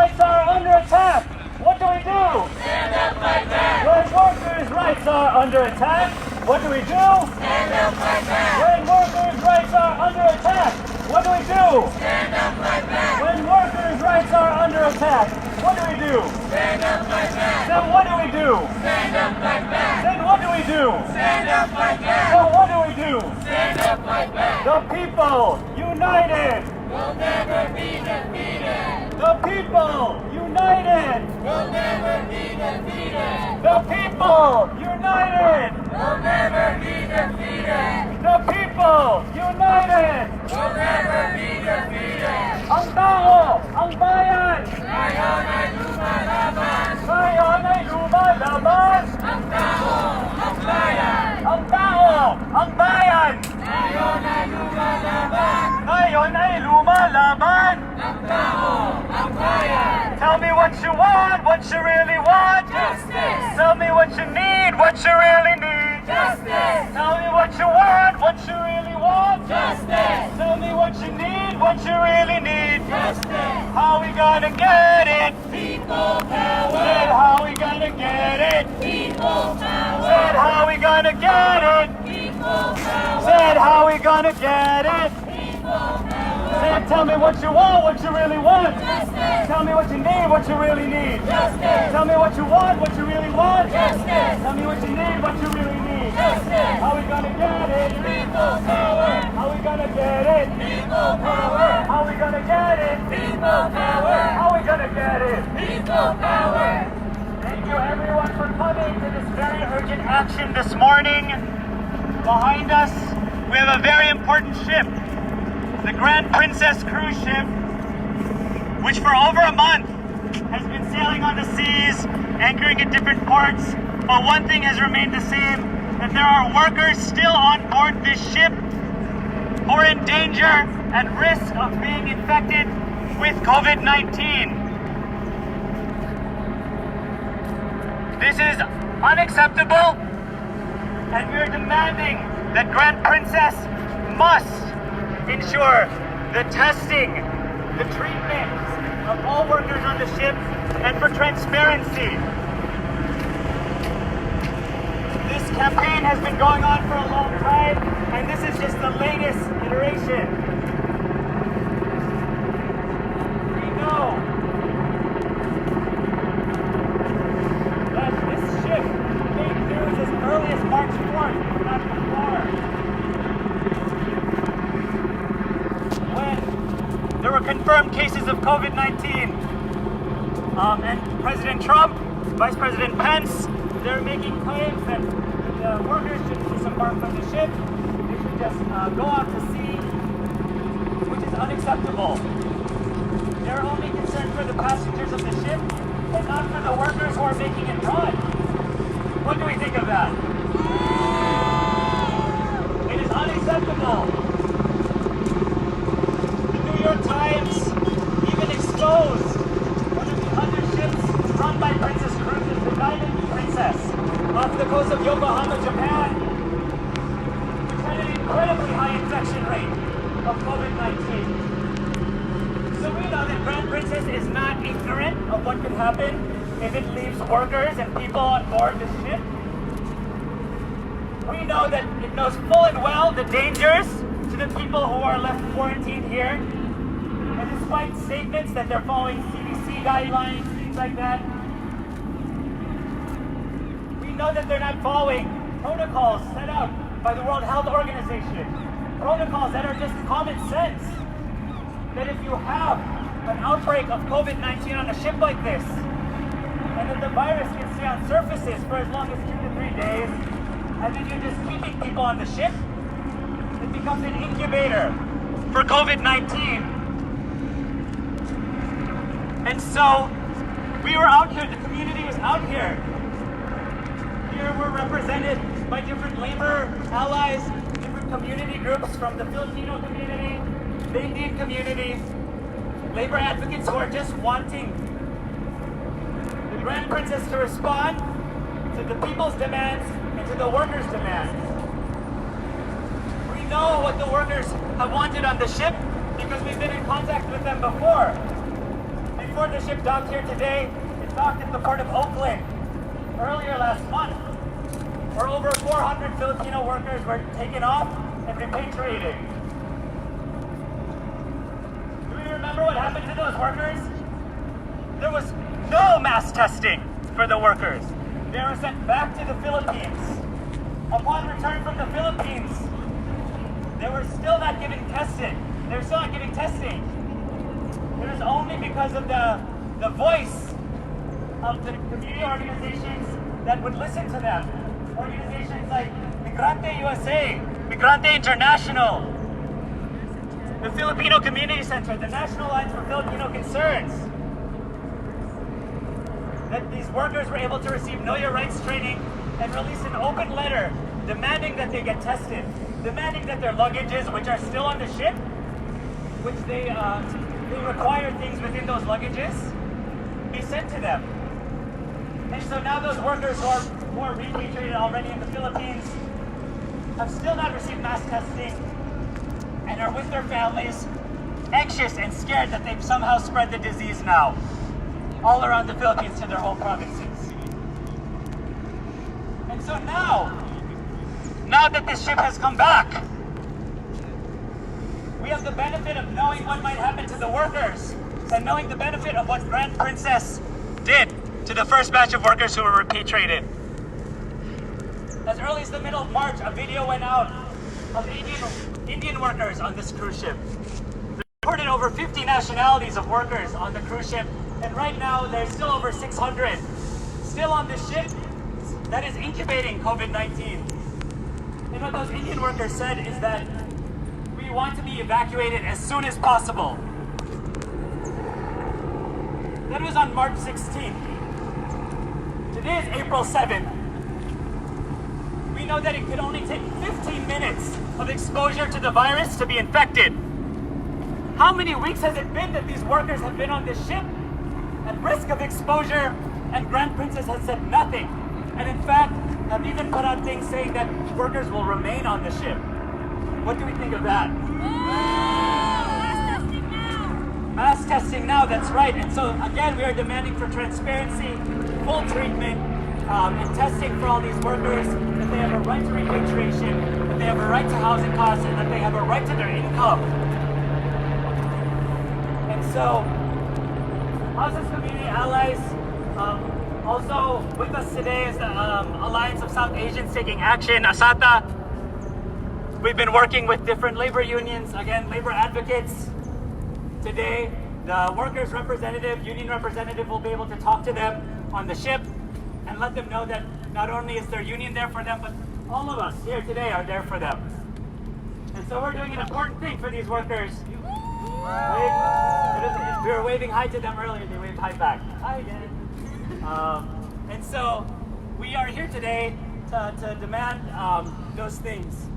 rights are under attack, what do we do? Stand up, fight back. When workers' rights are under attack, what do we do? Stand up, fight back. When workers' rights are under attack, what do we do? Stand up, fight back. When workers' rights are under attack, what do we do? Stand up, fight back. Then what do we do? Stand up, fight back. Then what do we do? Stand up, fight back. So what do we do? Stand up, fight back. The people united! We'll never be defeated. The people united! We'll never be defeated. The people united! We'll never be defeated. The people united! We'll never be defeated. Ang tao, ang bayan! Ngayon ay lumalaban. Ngayon ay lumalaban! Ang tao, ang bayan. Ang tao, ang bayan! Ngayon ay lumalaban. Ngayon ay lumalaban! Ang tao, ang bayan. Tell me what you want, what you really want! Justice. Tell me what you need, what you really need! Justice. Tell me what you want, what you really want! Justice. Tell me what you need, what you really need! Justice. How we gonna get it? People Said power. how we gonna get it? People Said power. how we gonna get it? People power. Said how we gonna get it? People power. Said tell me what you want, what you really want! Justice. Tell me what you need, what you really need! Justice. Tell me what you want, what you really want! Justice. Tell me what you need, what you really need! Justice. How we gonna get it? People power. How we gonna get it? People power. How we gonna get it? People power. How we gonna get it? People power. Thank you everyone for coming to this very urgent action this morning. Behind us, we have a very important ship, the Gran cruise ship, which for over a month has been sailing on the seas, anchoring at different ports. But one thing has remained the same, that there are workers still on board this ship who are in danger and risk of being infected with COVID-19. This is unacceptable, and we are demanding that Gran Princess must ensure the testing, the treatment of all workers on the ship, and for transparency. This campaign has been going on for a long time, and this is just the latest iteration. We know that this ship made news as early as March 4th, if not before, when there were confirmed cases of COVID-19. And President Trump, Vice President Pence, they're making claims that the workers should disembark from the ship. They should just go out to sea, which is unacceptable. They're only concerned for the passengers of the ship and not for the workers who are making it run. What do we think of that? It is unacceptable. The New York Times even exposed one of the other ships run by Princess Cruises, the Diamond Princess, off the coast of Yokohama, Japan, which had an incredibly high infection rate of COVID-19. So we know that Gran Princess is not ignorant of what could happen if it leaves workers and people on board the ship. We know that it knows full and well the dangers to the people who are left quarantined here. And despite statements that they're following CDC guidelines, things like that, we know that they're not following protocols set out by the World Health Organization. Protocols that are just common sense. That if you have an outbreak of COVID-19 on a ship like this, and that the virus can stay on surfaces for as long as 2 to 3 days, and then you're just keeping people on the ship, it becomes an incubator for COVID-19. And so, we were out here, the community was out here. Here we're represented by different labor allies, different community groups from the Filipino community, the Indian community, labor advocates who are just wanting the Gran Princess to respond to the people's demands and to the workers' demands. We know what the workers have wanted on the ship because we've been in contact with them before. And before the ship docked here today, it docked at the port of Oakland earlier last month, where over 400 Filipino workers were taken off and repatriated. Do we remember what happened to those workers? There was no mass testing for the workers. They were sent back to the Philippines. Upon return from the Philippines, they were still not getting tested. They were still not getting testing. It was only because of the voice of the community organizations that would listen to them. Organizations like Migrante USA, Migrante International, the Filipino Community Center, the National Alliance for Filipino Concerns. That these workers were able to receive Know Your Rights training and release an open letter demanding that they get tested, demanding that their luggages, which are still on the ship, which they require things within those luggages, be sent to them. And so now those workers who are repatriated already in the Philippines have still not received mass testing and are with their families, anxious and scared that they've somehow spread the disease now all around the Philippines to their whole provinces. And so now that this ship has come back, we have the benefit of knowing what might happen to the workers and knowing the benefit of what Gran Princess did to the first batch of workers who were repatriated. As early as the middle of March, a video went out of Indian workers on this cruise ship. They reported over 50 nationalities of workers on the cruise ship, and right now there's still over 600 still on this ship that is incubating COVID-19. And what those Indian workers said is that we want to be evacuated as soon as possible. That was on March 16th. Today is April 7th. We know that it could only take 15 minutes of exposure to the virus to be infected. How many weeks has it been that these workers have been on this ship at risk of exposure, and Gran Princess has said nothing? And in fact, have even put out things saying that workers will remain on the ship. What do we think of that? Mass testing now, that's right. And so again, we are demanding for transparency, full treatment, and testing for all these workers, that they have a right to repatriation, that they have a right to housing costs, and that they have a right to their income. And so, Houses Community Allies, also with us today is the Alliance of South Asians Taking Action, ASATA. We've been working with different labor unions, again, labor advocates. Today, the workers' representative, union representative will be able to talk to them on the ship and let them know that not only is their union there for them, but all of us here today are there for them. And so we're doing an important thing for these workers. Right? We were waving hi to them earlier, they waved hi back. Hi again. And so we are here today to demand those things.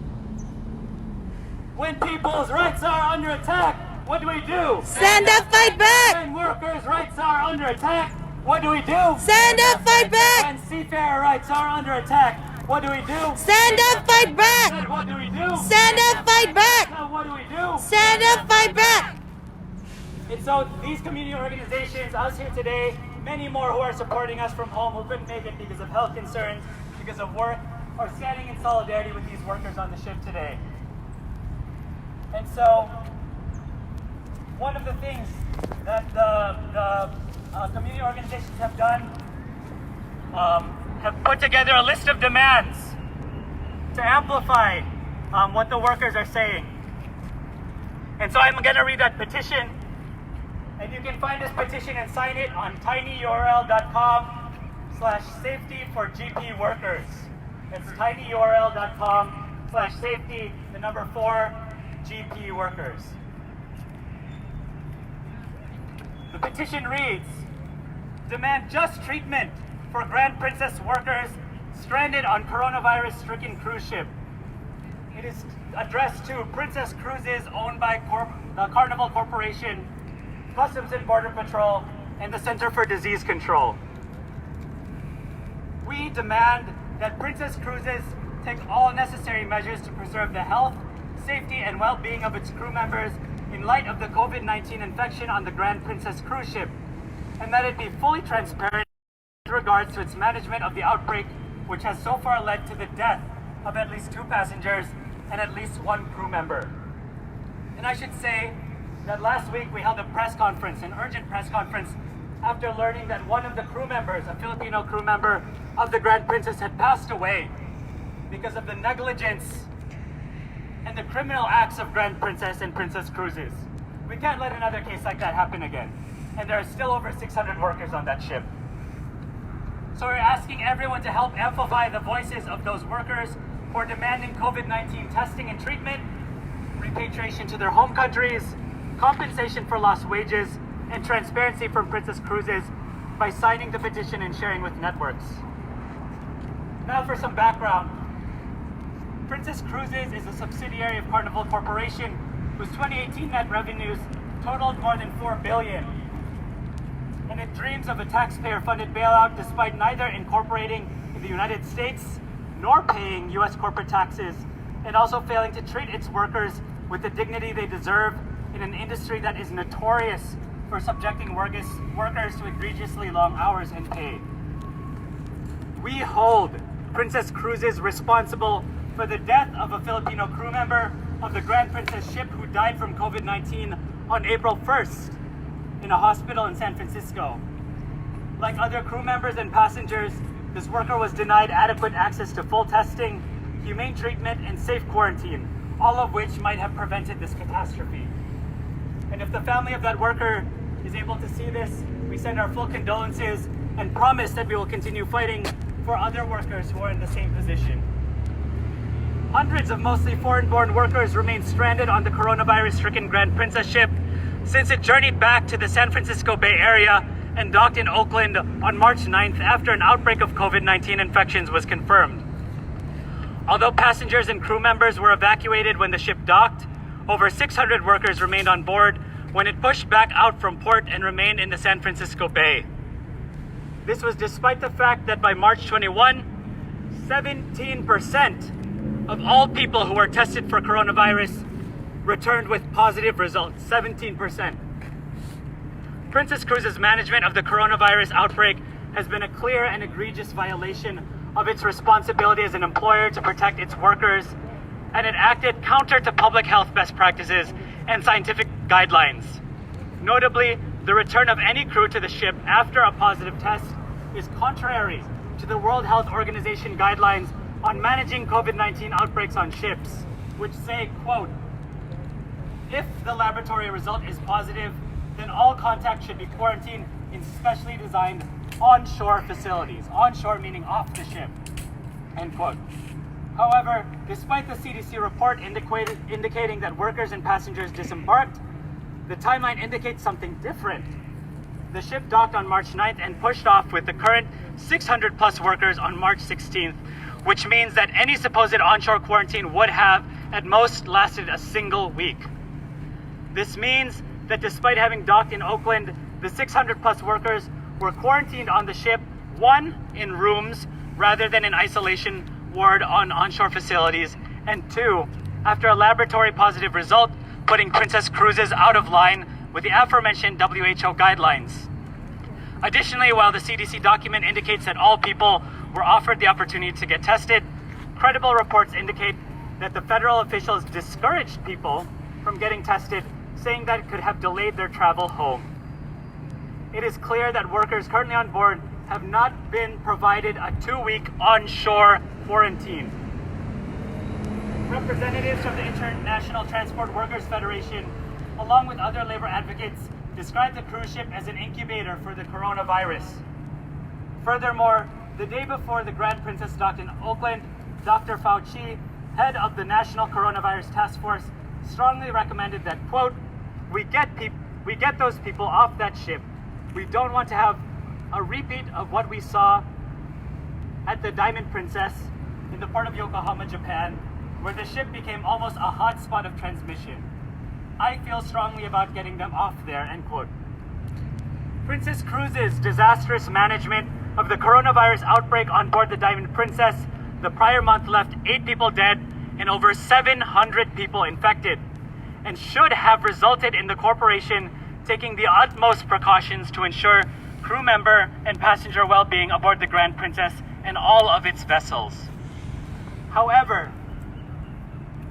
When people's rights are under attack, what do we do? Stand up, fight back! When workers' rights are under attack, what do we do? Stand up, fight back! When seafarer rights are under attack, what do we do? Stand up, fight back! Then what do we do? Stand up, fight back! Now what do we do? Stand up, fight back! And so these community organizations, us here today, many more who are supporting us from home who couldn't make it because of health concerns, because of work, are standing in solidarity with these workers on the ship today. And so, one of the things that the community organizations have done, have put together a list of demands to amplify what the workers are saying. And so I'm going to read that petition. And you can find this petition and sign it on tinyurl.com/safety for GP workers. It's tinyurl.com/safety, the number 4, GP workers. The petition reads, demand just treatment for Gran Princess workers stranded on coronavirus-stricken cruise ship. It is addressed to Princess Cruises owned by the Carnival Corporation, Customs and Border Patrol, and the Center for Disease Control. We demand that Princess Cruises take all necessary measures to preserve the health, safety, and well-being of its crew members in light of the COVID-19 infection on the Gran Princess cruise ship, and that it be fully transparent with regards to its management of the outbreak, which has so far led to the death of at least 2 passengers and at least 1 crew member. And I should say that last week we held a press conference, an urgent press conference, after learning that one of the crew members, a Filipino crew member of the Gran Princess, had passed away because of the negligence and the criminal acts of Gran Princess and Princess Cruises. We can't let another case like that happen again. And there are still over 600 workers on that ship. So we're asking everyone to help amplify the voices of those workers who are demanding COVID-19 testing and treatment, repatriation to their home countries, compensation for lost wages, and transparency from Princess Cruises by signing the petition and sharing with networks. Now for some background. Princess Cruises is a subsidiary of Carnival Corporation, whose 2018 net revenues totaled more than $4 billion. And it dreams of a taxpayer-funded bailout despite neither incorporating in the United States nor paying U.S. corporate taxes, and also failing to treat its workers with the dignity they deserve in an industry that is notorious for subjecting workers to egregiously long hours and pay. We hold Princess Cruises responsible for the death of a Filipino crew member of the Gran Princess ship who died from COVID-19 on April 1st in a hospital in San Francisco. Like other crew members and passengers, this worker was denied adequate access to full testing, humane treatment, and safe quarantine, all of which might have prevented this catastrophe. And if the family of that worker is able to see this, we send our full condolences and promise that we will continue fighting for other workers who are in the same position. Hundreds of mostly foreign-born workers remain stranded on the coronavirus-stricken Gran Princess ship since it journeyed back to the San Francisco Bay Area and docked in Oakland on March 9th after an outbreak of COVID-19 infections was confirmed. Although passengers and crew members were evacuated when the ship docked, over 600 workers remained on board when it pushed back out from port and remained in the San Francisco Bay. This was despite the fact that by March 21, 17% of all people who were tested for coronavirus returned with positive results, 17%. Princess Cruises' management of the coronavirus outbreak has been a clear and egregious violation of its responsibility as an employer to protect its workers, and it acted counter to public health best practices and scientific guidelines. Notably, the return of any crew to the ship after a positive test is contrary to the World Health Organization guidelines on managing COVID-19 outbreaks on ships, which say, quote, if the laboratory result is positive, then all contact should be quarantined in specially designed onshore facilities. Onshore meaning off the ship, end quote. However, despite the CDC report indicating that workers and passengers disembarked, the timeline indicates something different. The ship docked on March 9th and pushed off with the current 600 plus workers on March 16th, which means that any supposed onshore quarantine would have at most lasted a single week. This means that despite having docked in Oakland, the 600 plus workers were quarantined on the ship, 1, in rooms rather than in isolation ward on onshore facilities, and 2, after a laboratory positive result, putting Princess Cruises out of line with the aforementioned WHO guidelines. Additionally, while the CDC document indicates that all people were offered the opportunity to get tested, credible reports indicate that the federal officials discouraged people from getting tested, saying that it could have delayed their travel home. It is clear that workers currently on board have not been provided a 2-week onshore quarantine. Representatives from the International Transport Workers Federation, along with other labor advocates, described the cruise ship as an incubator for the coronavirus. Furthermore, the day before the Gran Princess docked in Oakland, Dr. Fauci, head of the National Coronavirus Task Force, strongly recommended that, quote, we get those people off that ship. We don't want to have a repeat of what we saw at the Diamond Princess in the port of Yokohama, Japan, where the ship became almost a hotspot of transmission. I feel strongly about getting them off there, end quote. Princess Cruises' disastrous management of the coronavirus outbreak on board the Diamond Princess the prior month left 8 people dead and over 700 people infected, and should have resulted in the corporation taking the utmost precautions to ensure crew member and passenger well-being aboard the Grand Princess and all of its vessels. However,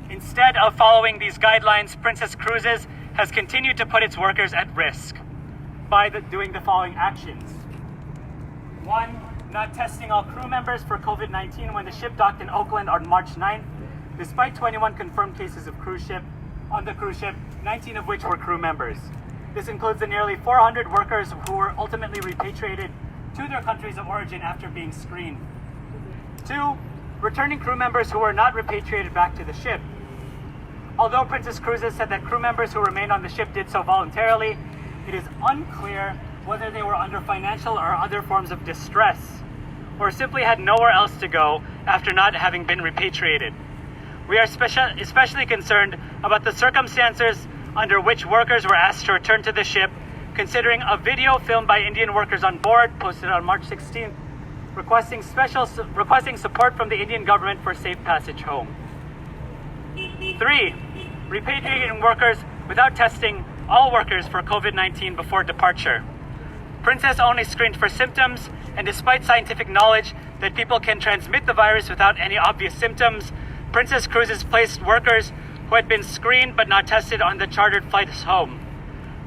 instead of following these guidelines, Princess Cruises has continued to put its workers at risk by doing the following actions. 1. Not testing all crew members for COVID-19 when the ship docked in Oakland on March 9th, despite 21 confirmed cases of on the cruise ship, 19 of which were crew members. This includes the nearly 400 workers who were ultimately repatriated to their countries of origin after being screened. 2. Returning crew members who were not repatriated back to the ship. Although Princess Cruises said that crew members who remained on the ship did so voluntarily, it is unclear whether they were under financial or other forms of distress, or simply had nowhere else to go after not having been repatriated. We are especially concerned about the circumstances under which workers were asked to return to the ship, considering a video filmed by Indian workers on board, posted on March 16th, requesting support from the Indian government for safe passage home. 3. Repatriating workers without testing all workers for COVID-19 before departure. Princess only screened for symptoms, and despite scientific knowledge that people can transmit the virus without any obvious symptoms, Princess Cruises placed workers who had been screened but not tested on the chartered flights home.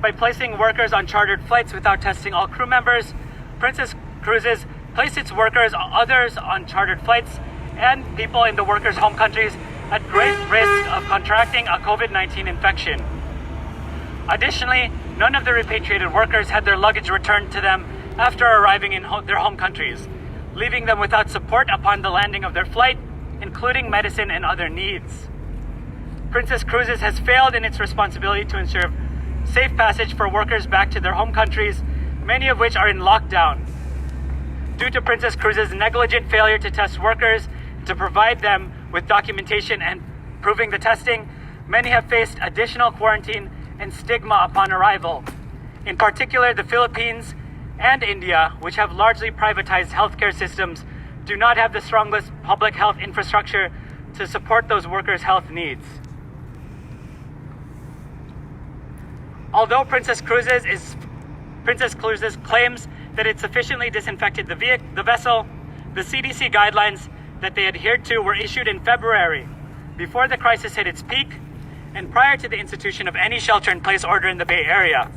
By placing workers on chartered flights without testing all crew members, Princess Cruises placed its workers, others on chartered flights, and people in the workers' home countries at great risk of contracting a COVID-19 infection. Additionally, none of the repatriated workers had their luggage returned to them after arriving in their home countries, leaving them without support upon the landing of their flight, including medicine and other needs. Princess Cruises has failed in its responsibility to ensure safe passage for workers back to their home countries, many of which are in lockdown. Due to Princess Cruises' negligent failure to test workers, to provide them with documentation and proving the testing, many have faced additional quarantine and stigma upon arrival. In particular, the Philippines and India, which have largely privatized healthcare systems, do not have the strongest public health infrastructure to support those workers' health needs. Although Princess Cruises claims that it sufficiently disinfected the vessel, the CDC guidelines that they adhered to were issued in February, before the crisis hit its peak and prior to the institution of any shelter-in-place order in the Bay Area.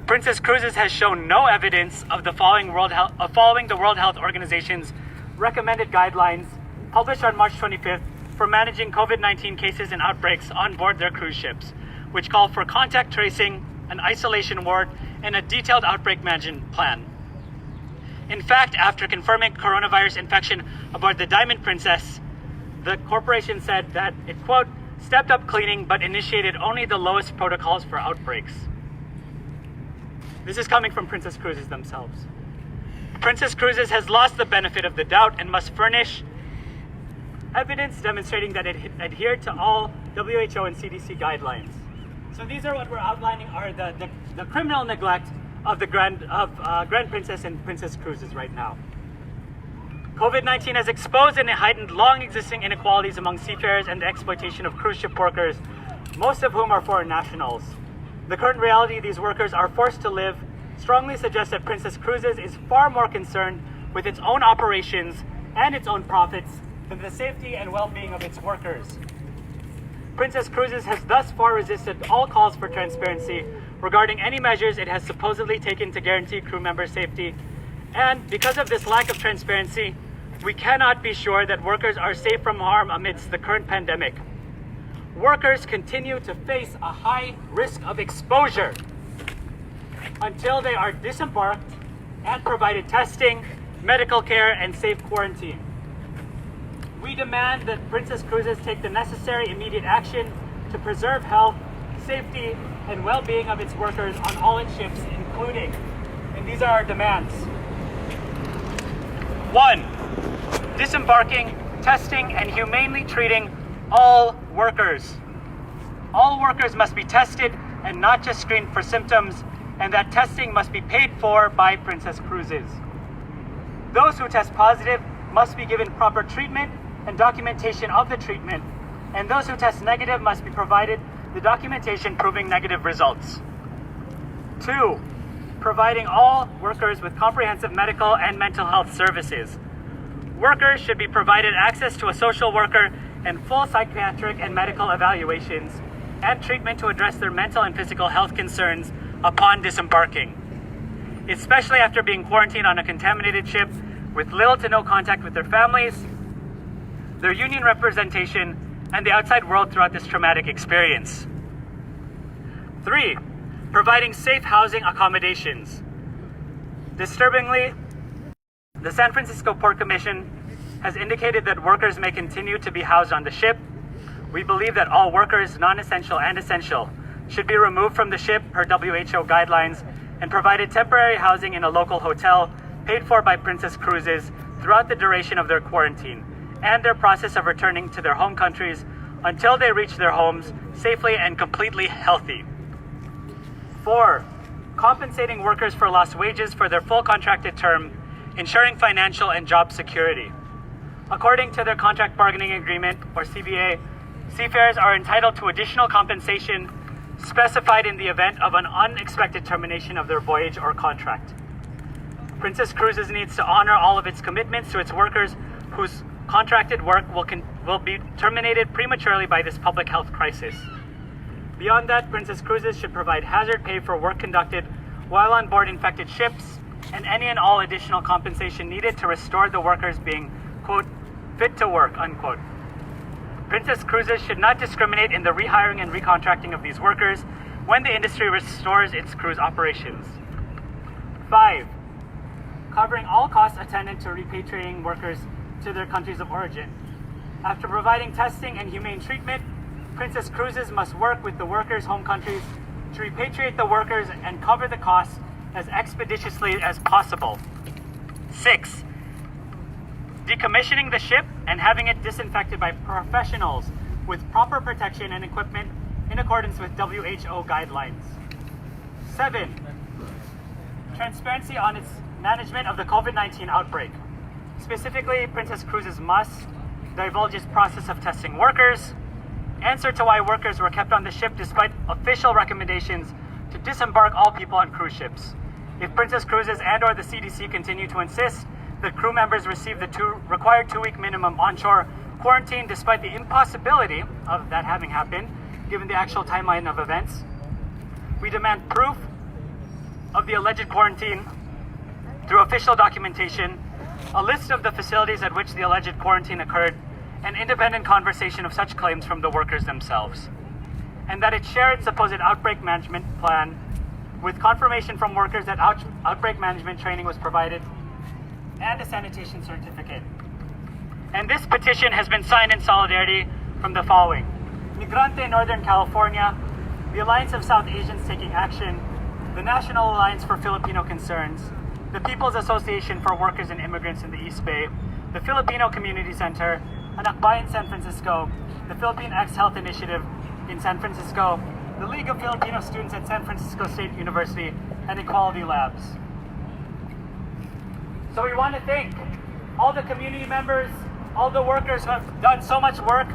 Princess Cruises has shown no evidence of following the World Health Organization's recommended guidelines published on March 25th for managing COVID-19 cases and outbreaks on board their cruise ships, which call for contact tracing, an isolation ward, and a detailed outbreak management plan. In fact, after confirming coronavirus infection aboard the Diamond Princess, the corporation said that it, quote, stepped up cleaning but initiated only the lowest protocols for outbreaks. This is coming from Princess Cruises themselves. Princess Cruises has lost the benefit of the doubt and must furnish evidence demonstrating that it adhered to all WHO and CDC guidelines. So these are what we're outlining are the criminal neglect of the Grand Princess and Princess Cruises right now. COVID-19 has exposed and heightened long-existing inequalities among seafarers and the exploitation of cruise ship workers, most of whom are foreign nationals. The current reality these workers are forced to live strongly suggests that Princess Cruises is far more concerned with its own operations and its own profits than the safety and well-being of its workers. Princess Cruises has thus far resisted all calls for transparency regarding any measures it has supposedly taken to guarantee crew member safety. And because of this lack of transparency, we cannot be sure that workers are safe from harm amidst the current pandemic. Workers continue to face a high risk of exposure until they are disembarked and provided testing, medical care, and safe quarantine. We demand that Princess Cruises take the necessary immediate action to preserve health, safety, and well-being of its workers on all its ships, including, and these are our demands. 1. Disembarking, testing, and humanely treating all workers. All workers must be tested and not just screened for symptoms, and that testing must be paid for by Princess Cruises. Those who test positive must be given proper treatment and documentation of the treatment, and those who test negative must be provided the documentation proving negative results. 2. providing all workers with comprehensive medical and mental health services. Workers should be provided access to a social worker and full psychiatric and medical evaluations and treatment to address their mental and physical health concerns upon disembarking, especially after being quarantined on a contaminated ship with little to no contact with their families, their union representation, and the outside world throughout this traumatic experience. 3. Providing safe housing accommodations. Disturbingly, the San Francisco Port Commission has indicated that workers may continue to be housed on the ship. We believe that all workers, non-essential and essential, should be removed from the ship per WHO guidelines and provided temporary housing in a local hotel paid for by Princess Cruises throughout the duration of their quarantine and their process of returning to their home countries until they reach their homes safely and completely healthy. 4. Compensating workers for lost wages for their full contracted term, ensuring financial and job security. According to their contract bargaining agreement, or CBA, seafarers are entitled to additional compensation specified in the event of an unexpected termination of their voyage or contract. Princess Cruises needs to honor all of its commitments to its workers whose contracted work will be terminated prematurely by this public health crisis. Beyond that, Princess Cruises should provide hazard pay for work conducted while on board infected ships and any and all additional compensation needed to restore the workers being, quote, fit to work, unquote. Princess Cruises should not discriminate in the rehiring and recontracting of these workers when the industry restores its cruise operations. 5. Covering all costs attendant to repatriating workers to their countries of origin. After providing testing and humane treatment, Princess Cruises must work with the workers' home countries to repatriate the workers and cover the costs as expeditiously as possible. 6. Decommissioning the ship and having it disinfected by professionals with proper protection and equipment in accordance with WHO guidelines. 7. Transparency on its management of the COVID-19 outbreak. Specifically, Princess Cruises must divulge its process of testing workers, answer to why workers were kept on the ship despite official recommendations to disembark all people on cruise ships. If Princess Cruises and or the CDC continue to insist that crew members receive the required 2-week minimum onshore quarantine despite the impossibility of that having happened, given the actual timeline of events, we demand proof of the alleged quarantine through official documentation, a list of the facilities at which the alleged quarantine occurred, an independent conversation of such claims from the workers themselves, and that it shared supposed outbreak management plan with confirmation from workers that outbreak management training was provided and a sanitation certificate. And this petition has been signed in solidarity from the following: Migrante Northern California, the Alliance of South Asians Taking Action, the National Alliance for Filipino Concerns, the People's Association for Workers and Immigrants in the East Bay, the Filipino Community Center, Anakbayan San Francisco, the Philippine X Health Initiative in San Francisco, the League of Filipino Students at San Francisco State University, and Equality Labs. So we want to thank all the community members, all the workers who have done so much work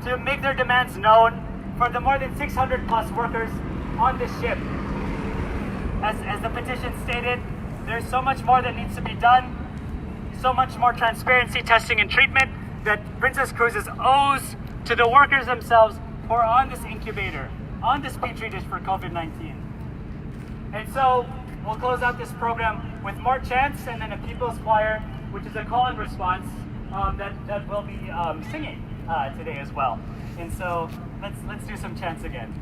to make their demands known, for the more than 600 plus workers on this ship. As the petition stated, there's so much more that needs to be done, so much more transparency, testing, and treatment that Princess Cruises owes to the workers themselves who are on this incubator, on this petri dish for COVID-19. And so we'll close out this program with more chants and then a people's choir, which is a call and response that will be singing today as well. And so let's do some chants again.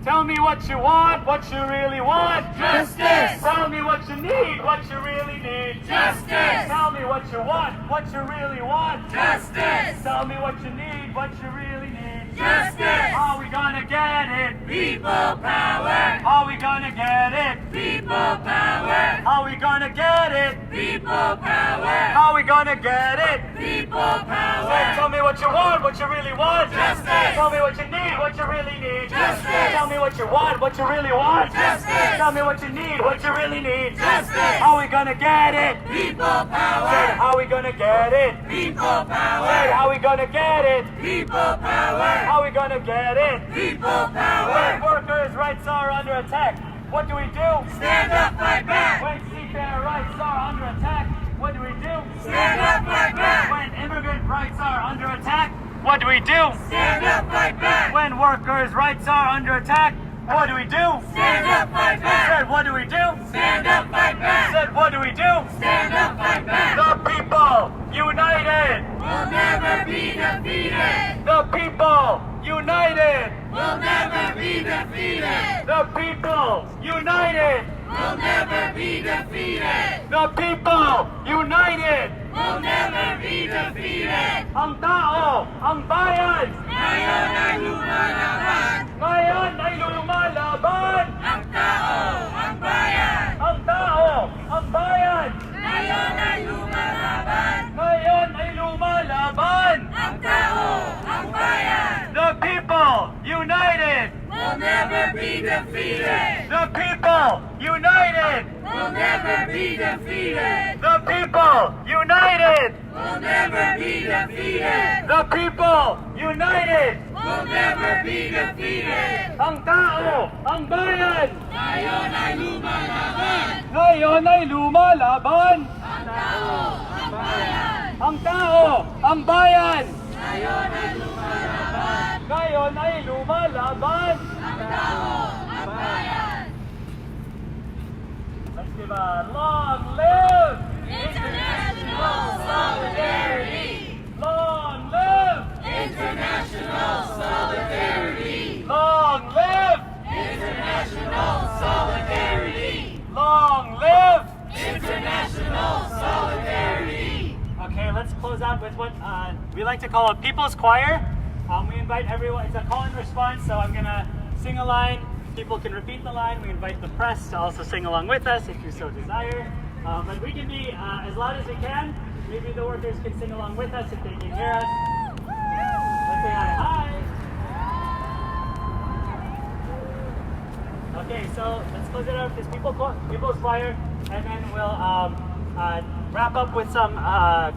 Tell me what you want, what you really want. Justice! Tell me what you need, what you really need. Justice! Tell me what you want, what you really want. Justice! Tell me what you need, what you really need. Justice! How we gonna get it? People power! How we gonna get it? People power! How we gonna get it? People power! How we gonna get it? People Say, power! tell me what you want, what you really want. Justice! Tell me what you need, what you really need. Justice! Tell me what you want, what you really want. Justice! Tell me what you need, what you really need. Justice! How we gonna get it? People Say, power! how we gonna get it? People Say, power! how we gonna get it? People power! How we gonna get it? People When power! workers' rights are under attack, what do we do? Stand up, fight back. When seafarer rights are under attack, what do we do? Stand up, fight back. When immigrant rights are under attack, what do we do? Stand up, fight back. When workers' rights are under attack, what do we do? Stand up, fight back. Said, what do we do? Stand up, fight back. Said, what do we do? Stand up, fight back. The people united. We'll never be defeated. The people united. We'll never be defeated. The people united. We'll never be defeated. The people united. We'll never be defeated. Ang tao, ang bayan. Ngayon ay lumalaban. Ngayon ay lumalaban. Ang tao, ang bayan. Ang tao, ang bayan. Ngayon ay lumalaban. Ngayon ay lumalaban. Ang tao, ang bayan. The people united. We'll never be defeated. The people united. We'll never be defeated. The people united. We'll never be defeated. The people united. We'll never be defeated. Ang tao, ang bayan. Ngayon ay lumalaban. Ngayon ay lumalaban. Ang tao, ang bayan. Ang tao, ang bayan. Ngayon ay lumalaban. Ngayon ay lumalaban. Ang tao, ang bayan. Let's give a long live. International solidarity. Long live. International solidarity. Long live. International solidarity. Long live. International solidarity. Okay, let's close out with what we like to call a people's choir. We invite everyone, it's a call and response, so I'm gonna sing a line. People can repeat the line. We invite the press to also sing along with us if you so desire. But we can be as loud as we can. Maybe the workers can sing along with us if they can hear us. Let's say hi, hi. Okay, so let's close it out with this people's choir, and then we'll wrap up with some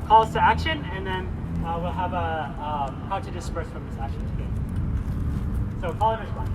calls to action, and then we'll have a how to disperse from this action today. So call and response.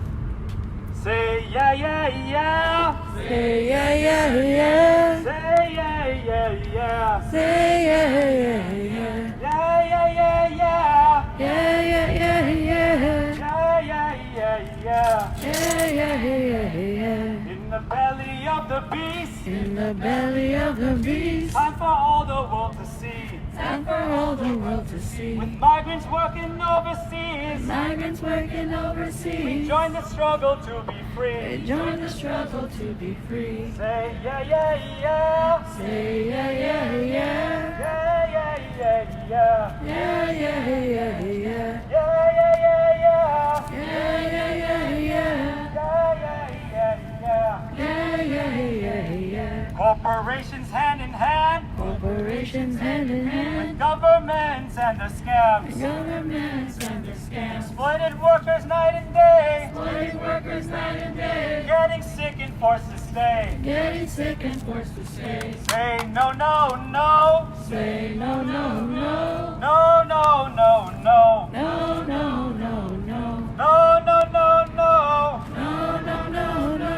Say yeah, yeah, yeah. Say yeah, yeah, yeah. Say yeah, yeah, yeah. Say yeah, yeah, yeah. Yeah, yeah, yeah, yeah. Yeah, yeah, yeah, yeah. Yeah, yeah, yeah, yeah. Yeah, yeah, yeah, yeah. In the belly of the beast, In the belly of the beast, time for all the world to see. time for all the world to see. With migrants working overseas, Migrants working overseas, join the struggle to be free. join the struggle to be free. Say yeah, yeah, yeah. Say yeah, yeah, yeah. Yeah, yeah, yeah, yeah. Yeah, yeah, yeah, yeah. Yeah, yeah, yeah, yeah. Yeah, yeah, yeah, yeah. Yeah, yeah, yeah, yeah. Yeah, yeah, yeah, yeah. Corporations hand in hand, Corporations hand in hand, governments and the scams. governments and the scams. Exploited workers night and day, Exploiting workers night and day, getting sick and forced to stay. getting sick and forced to stay. Say no, no, no. Say no, no, no. No, no, no, no. No, no, no, no. No, no, no, no. No, no, no, no.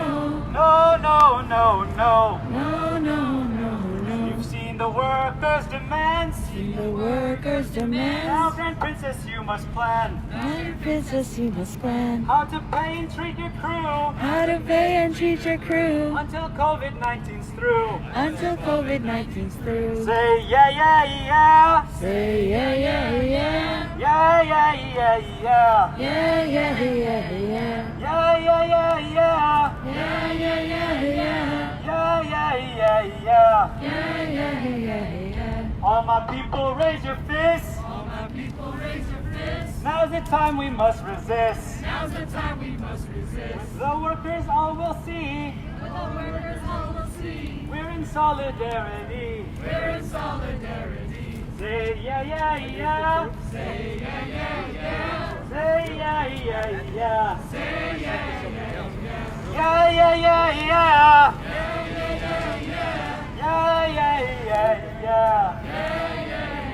No, no, no, no. No, no, no, no. You've seen the workers' demands. See the workers' Now, demands. Grand Princess, you must plan My princess, you must plan how to pay and treat your crew how to pay and treat your crew until COVID-19's through. until COVID-19's through. Say yeah, yeah, yeah. Say yeah, yeah, yeah. Yeah, yeah, yeah, yeah. Yeah, yeah, yeah, yeah. Yeah, yeah, yeah, yeah. Yeah, yeah, yeah, yeah. Yeah, yeah, yeah, yeah. Yeah, yeah, yeah, yeah. All my people, raise your fists. All my people, raise your fists. Now's the time we must resist. Now's the time we must resist. The workers all will see. With the workers all will see. We're in solidarity. We're in solidarity. Say yeah, yeah, yeah. Say yeah, yeah, yeah. Say yeah, yeah, yeah. Say yeah, yeah, yeah. Yeah, yeah, yeah, yeah. Yeah, yeah, yeah, yeah. Yeah, yeah, yeah, yeah. Yeah, yeah, yeah.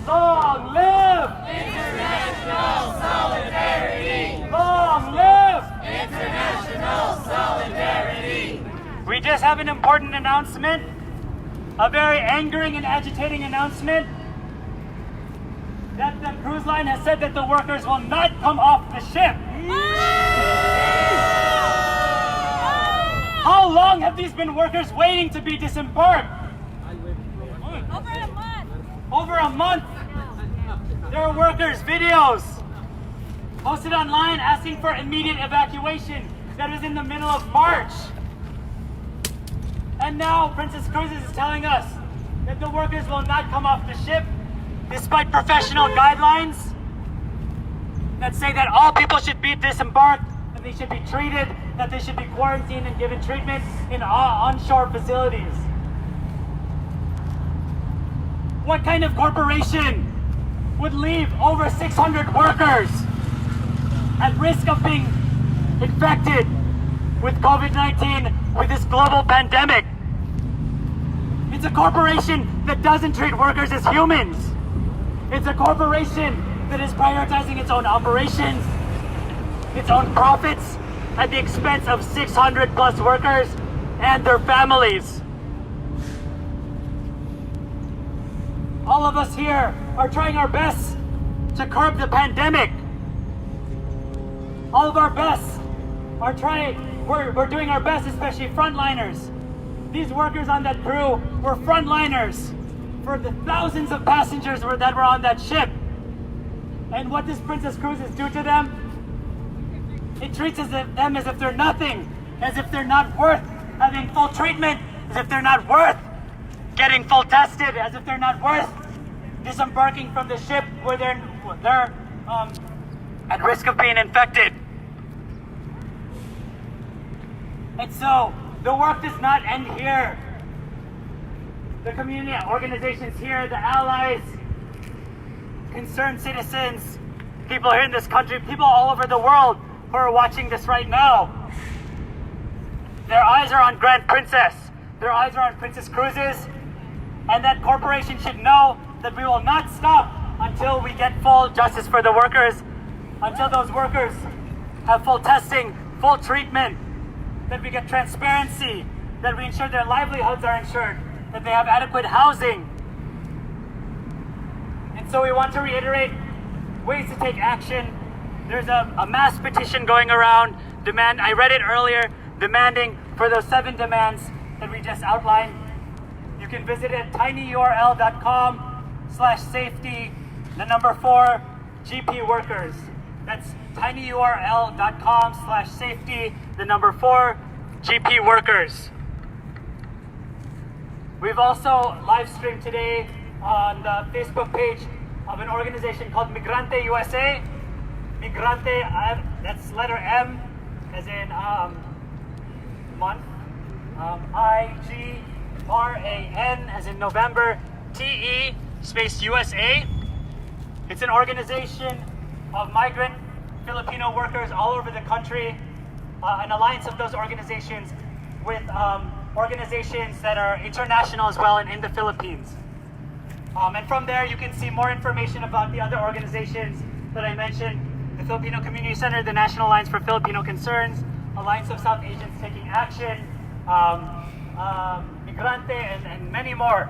Long live! International solidarity. Long live! International solidarity. have an important announcement, a very angering and agitating announcement, that the cruise line has said that the workers will not come off the ship. How long have these been workers waiting to be disembarked? Over a month. Over a month. There are workers' videos posted online asking for immediate evacuation. That was in the middle of March. And now Princess Cruises is telling us that the workers will not come off the ship despite professional guidelines that say that all people should be disembarked, that they should be treated, that they should be quarantined and given treatment in onshore facilities. What kind of corporation would leave over 600 workers at risk of being infected with COVID-19, with this global pandemic? It's a corporation that doesn't treat workers as humans. It's a corporation that is prioritizing its own operations, its own profits, at the expense of 600 plus workers and their families. All of us here are trying our best to curb the pandemic. All of our best are we're doing our best, especially frontliners. These workers on that crew were frontliners for the thousands of passengers that were on that ship. And what does Princess Cruises do to them? It treats them as if they're nothing, as if they're not worth having full treatment, as if they're not worth getting full tested, as if they're not worth disembarking from the ship where they're at risk of being infected. And so the work does not end here. The community organizations here, the allies, concerned citizens, people here in this country, people all over the world who are watching this right now, their eyes are on Grand Princess. Their eyes are on Princess Cruises. And that corporation should know that we will not stop until we get full justice for the workers, until those workers have full testing, full treatment, that we get transparency, that we ensure their livelihoods are insured, that they have adequate housing. And so we want to reiterate ways to take action. There's a mass petition going around, I read it earlier, demanding for those 7 demands that we just outlined. You can visit it at tinyurl.com/safety, 4 GP workers. That's tinyurl.com/safety, 4 GP workers. We've also live streamed today on the Facebook page of an organization called Migrante USA. Migrante, that's letter M, as in month, IGRAN, as in November, TE space USA. It's an organization of migrant Filipino workers all over the country, an alliance of those organizations with organizations that are international as well and in the Philippines. And from there you can see more information about the other organizations that I mentioned: the Filipino Community Center, the National Alliance for Filipino Concerns, Alliance of South Asians Taking Action, Migrante, and many more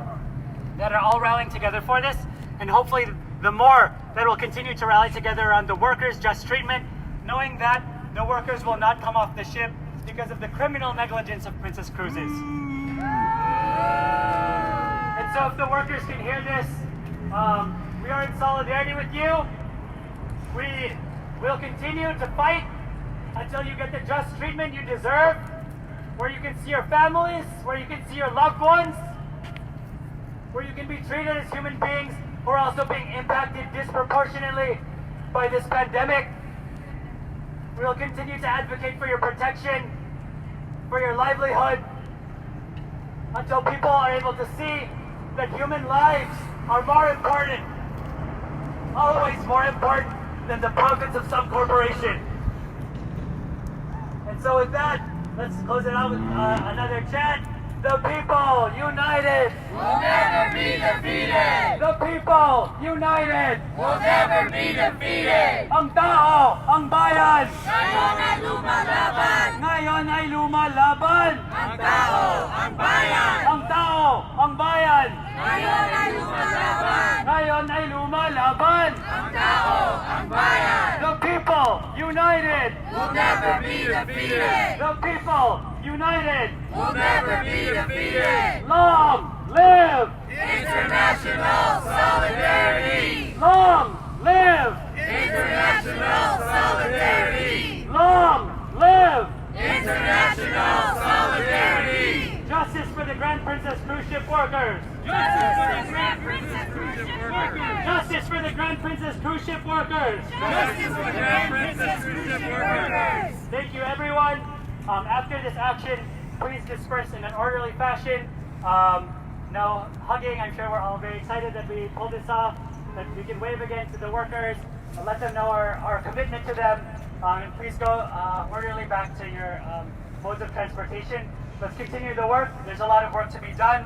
that are all rallying together for this. And hopefully the more that will continue to rally together around the workers' just treatment, knowing that the workers will not come off the ship because of the criminal negligence of Princess Cruises. And so if the workers can hear this, we are in solidarity with you. We will continue to fight until you get the just treatment you deserve, where you can see your families, where you can see your loved ones, where you can be treated as human beings who are also being impacted disproportionately by this pandemic. We will continue to advocate for your protection, for your livelihood, until people are able to see that human lives are more important, always more important than the profits of some corporation. And so with that, let's close it out with another chant. The people united We'll never be defeated. The people united We'll never be defeated. Ang tao, ang bayan Ngayon ay lumalaban. ngayon ay lumalaban. Ang tao, ang bayan. Ang tao, ang bayan Ngayon ay lumalaban. ngayon ay lumalaban. Ang tao, ang bayan. The people united We'll never be defeated. The people united We'll never be defeated. Long live International solidarity. Long live International solidarity. Long live International solidarity. Justice for the Grand Princess cruise ship workers. Justice for the Grand Princess cruise ship workers. Justice for the Grand Princess cruise ship workers. Justice for the Grand Princess cruise ship workers. Thank you, everyone. After this action, please disperse in an orderly fashion. No hugging. I'm sure we're all very excited that we pulled this off, that we can wave again to the workers, and let them know our commitment to them. And please go orderly back to your modes of transportation. Let's continue the work. There's a lot of work to be done.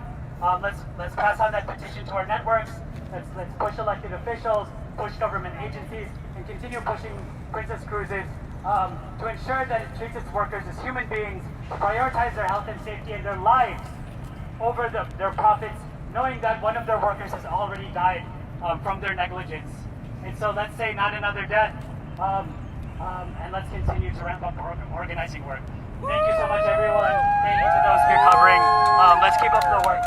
Let's pass on that petition to our networks. Let's push elected officials, push government agencies, and continue pushing Princess Cruises to ensure that it treats its workers as human beings, prioritize their health and safety and their lives over their profits, knowing that one of their workers has already died from their negligence. And so let's say not another death, and let's continue to ramp up organizing work. Thank you so much, everyone. Thank you to those recovering. Let's keep up the work.